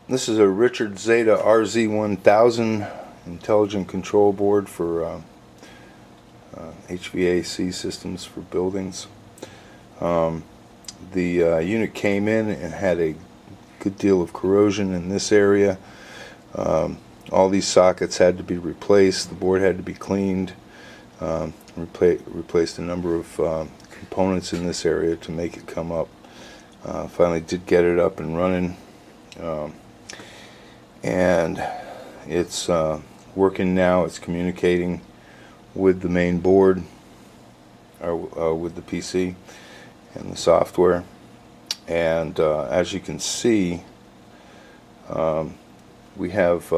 This is a Richards Zeta RZ-1000 intelligent control board for HVAC systems for buildings. The unit came in and had a good deal of corrosion in this area. All these sockets had to be replaced. The board had to be cleaned. Replaced a number of components in this area to make it come up. Finally did get it up and running. And it's working now. It's communicating with the main board, or with the PC and the software. And as you can see, we have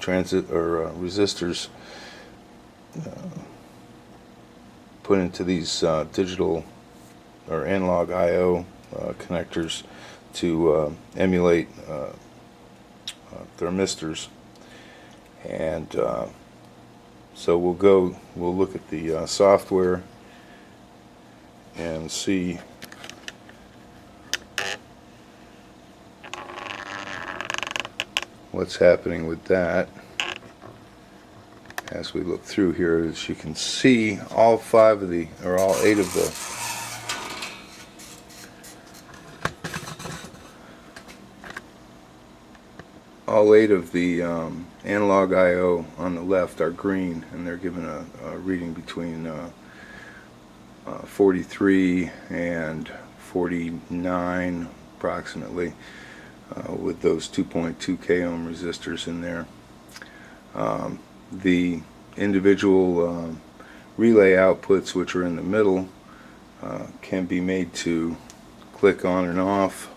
resistors put into these digital or analog I/O connectors to emulate thermistors. And so we'll look at the software and see what's happening with that. As we look through here, as you can see, all 8 of the analog I/O on the left are green, and they're given a reading between 43 and 49 approximately, with those 2.2 k ohm resistors in there. The individual relay outputs, which are in the middle, can be made to click on and off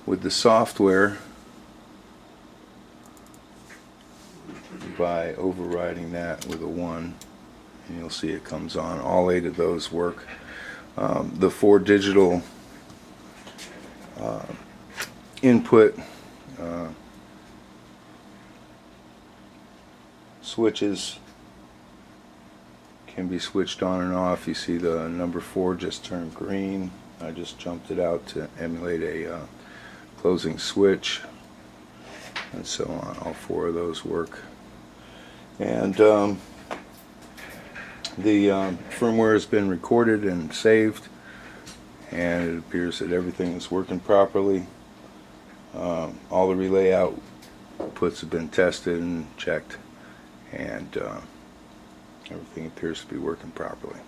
with the software by overriding that with a 1, and you'll see it comes on. All 8 of those work. The 4 digital input switches can be switched on and off. You see the number 4 just turned green. I just jumped it out to emulate a closing switch, and so on. All 4 of those work. And the firmware has been recorded and saved, and it appears that everything is working properly. All the relay outputs have been tested and checked, and everything appears to be working properly.